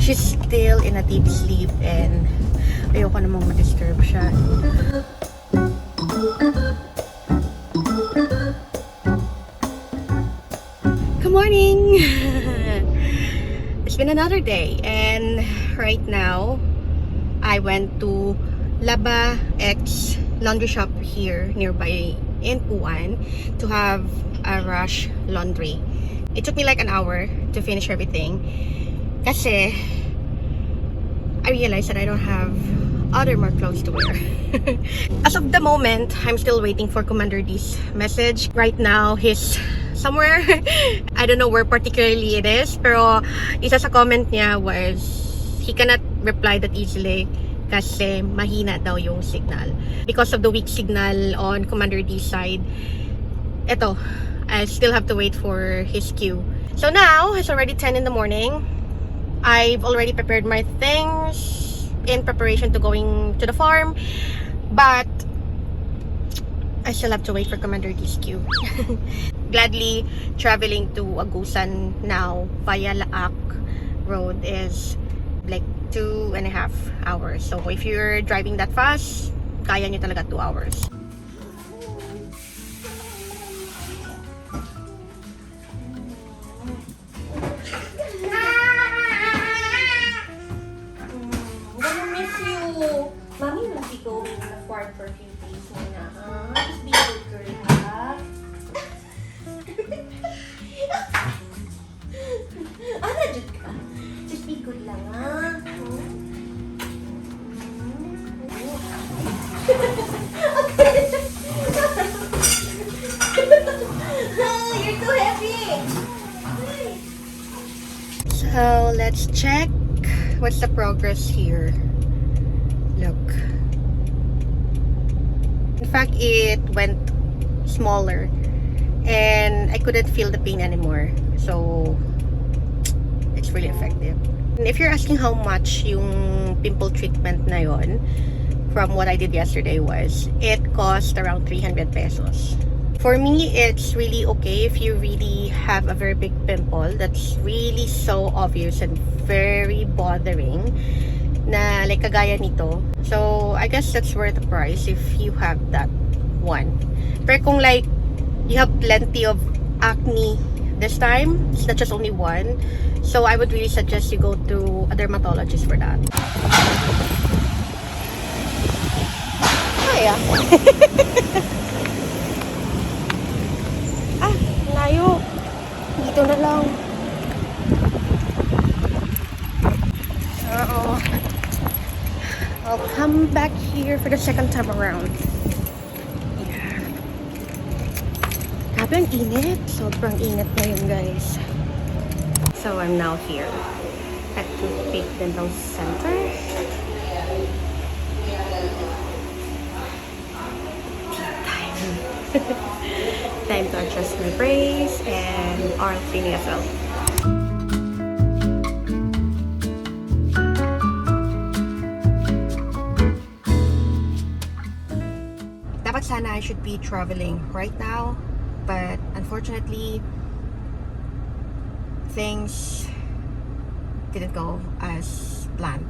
She's still in a deep sleep and ayoko namang ma-disturb siya. Good morning! It's been another day and right now I went to Laba X laundry shop here nearby in Puan to have a rush laundry. It took me like an hour to finish everything kasi I realized that I don't have other more clothes to wear. As of the moment, I'm still waiting for Commander D's message. Right now, he's somewhere. I don't know where particularly it is, pero isa sa comment niya was he cannot reply that easily kasi mahina daw yung signal. Because of the weak signal on Commander D's side, eto, I still have to wait for his cue. So now, it's already 10 in the morning. I've already prepared my things in preparation to going to the farm, but I still have to wait for Commander D's cue. Gladly traveling to Agusan now via Laak Road is like 2.5 hours. So if you're driving that fast, kaya nyo talaga 2 hours. Mommy will be going to the farm for a few days muna, ha? Just be good girl, ha? Ano, Jud ka? Just be good lang, ha? You're too heavy! So, let's check what's the progress here. Look. In fact, it went smaller and I couldn't feel the pain anymore. So, it's really effective. And if you're asking how much yung pimple treatment na yon, from what I did yesterday was, it cost around 300 pesos. For me, it's really okay if you really have a very big pimple that's really so obvious and very bothering. Na like kagaya nito. So, I guess that's worth the price if you have that one. Pero kung like, you have plenty of acne this time, it's not just only one. So, I would really suggest you go to a dermatologist for that. Ay, layo. Dito na lang. Uh-oh. I'll come back here for the second time around. Yeah. Grabe ang init. Sobrang init na yun, guys. So, I'm now here at Toothpick Dental Center. Time. Time to adjust my brace and oral cleaning as well. Sana I should be traveling right now, but unfortunately things didn't go as planned.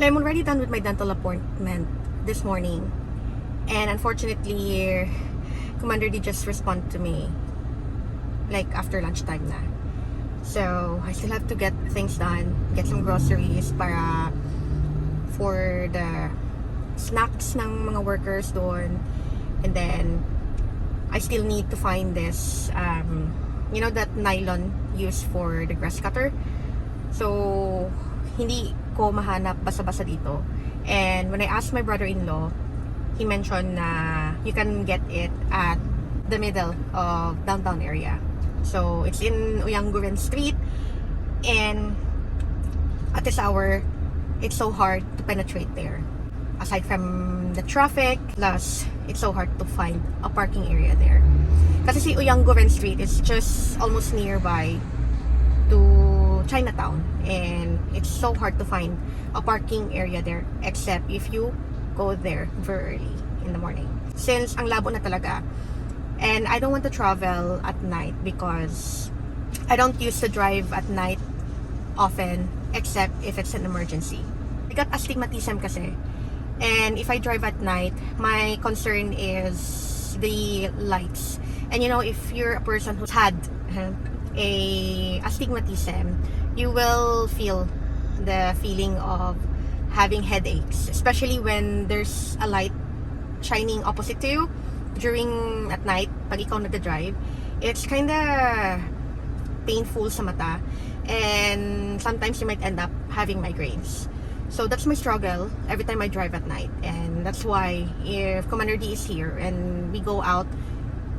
I'm already done with my dental appointment this morning, and unfortunately Commander D just responded to me like after lunchtime na. So I still have to get things done, get some groceries para for the snacks ng mga workers doon. And then, I still need to find this, you know, that nylon used for the grass cutter. So, hindi ko mahanap basa-basa dito. And when I asked my brother-in-law, he mentioned na you can get it at the middle of downtown area. So, it's in Uyanguren Street. And at this hour, it's so hard to penetrate there. Aside from the traffic, plus it's so hard to find a parking area there. Kasi si Uyanguren Street is just almost nearby to Chinatown, and it's so hard to find a parking area there except if you go there very early in the morning. Since ang labo na talaga, and I don't want to travel at night because I don't used to drive at night often, except if it's an emergency. I got astigmatism kasi. And if I drive at night, my concern is the lights. And you know, if you're a person who's had a astigmatism, you will feel the feeling of having headaches, especially when there's a light shining opposite to you during at night, pag ikaw nagda-drive. It's kinda painful sa mata, and sometimes you might end up having migraines. So that's my struggle every time I drive at night, and that's why if Commander D is here and we go out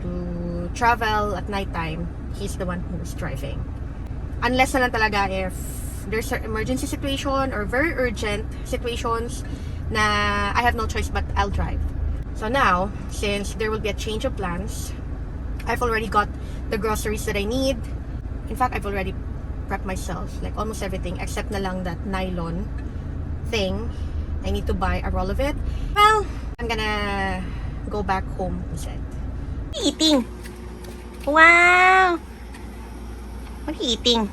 to travel at nighttime, he's the one who's driving. Unless na lang talaga if there's an emergency situation or very urgent situations na I have no choice but I'll drive. So now, since there will be a change of plans, I've already got the groceries that I need. In fact, I've already prepped myself, like almost everything except na lang that nylon thing. I need to buy a roll of it. Well, I'm gonna go back home instead. Eating! Wow! What are you eating?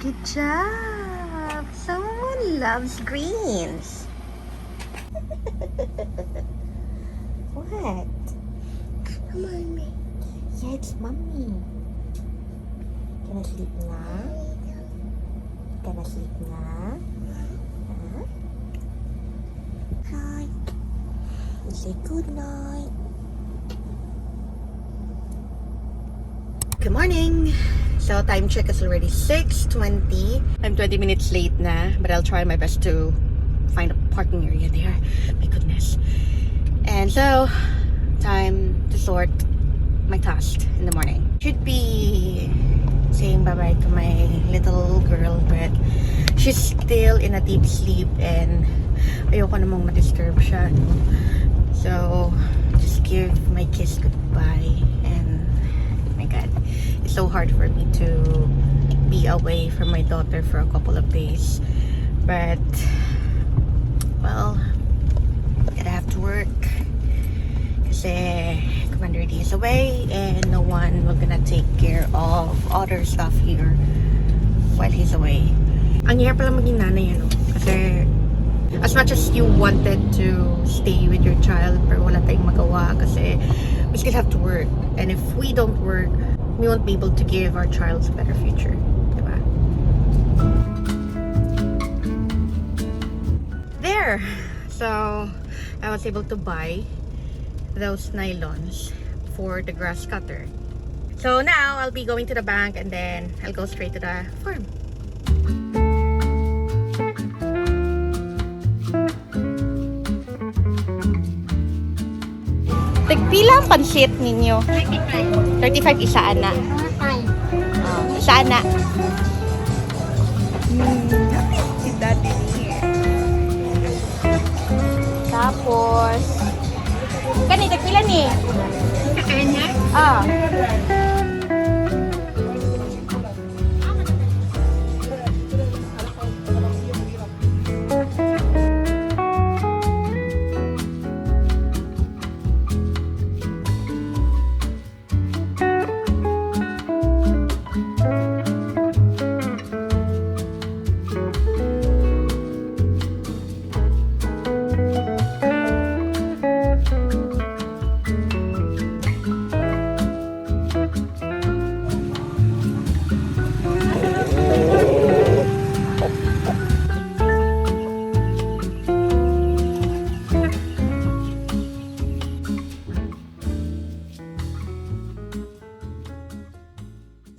Good job! Someone loves greens. What? Come on, me. Yeah, it's mommy. Gonna sleep na? Gonna sleep na? Huh? Night. You say good night. Good morning. So time check is already 6:20. I'm 20 minutes late na, but I'll try my best to find a parking area there. My goodness. And so time to sort my task in the morning. Should be saying bye-bye to my little girl, but she's still in a deep sleep and ayoko namang ma-disturb siya, no? So just give my kiss goodbye. And my god, it's so hard for me to be away from my daughter for a couple of days, but well, gotta have to work kasi Commander D is away and no one will gonna take care of other stuff here while he's away. Ang hirap pala maging nanay, ano? Kasi as much as you wanted to stay with your child, pero wala tayong magawa kasi we still have to work. And if we don't work, we won't be able to give our child a better future. Diba? There! So, I was able to buy those nylons for the grass cutter. So now I'll be going to the bank and then I'll go straight to the farm. Tagpila ang pansit ninyo? 35. 35 isa ana. Isa ana. Si daddy niya. Tapos kani tagpila ni? Kanya? Ah.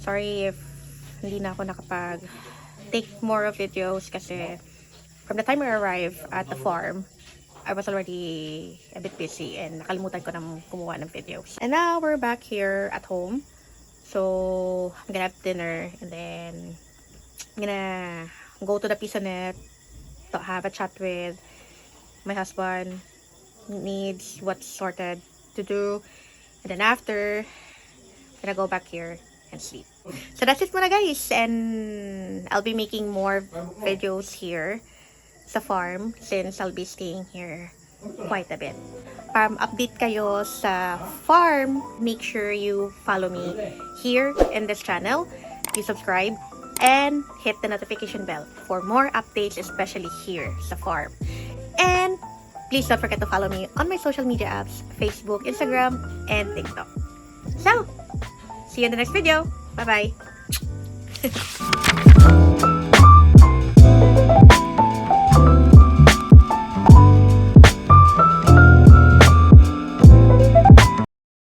Sorry if hindi na ako nakapag-take more of videos kasi from the time I arrived at the farm, I was already a bit busy and nakalimutan ko nang kumuha ng videos. And now we're back here at home. So I'm gonna have dinner and then I'm gonna go to the Pisonet to have a chat with my husband. Needs what's sorted to do. And then after, I'm gonna go back here and sleep. So that's it muna guys, and I'll be making more videos here sa farm since I'll be staying here quite a bit. Update kayo sa farm, make sure you follow me here in this channel, you subscribe, and hit the notification bell for more updates, especially here sa farm. And please don't forget to follow me on my social media apps, Facebook, Instagram, and TikTok. So, see you in the next video. Bye-bye.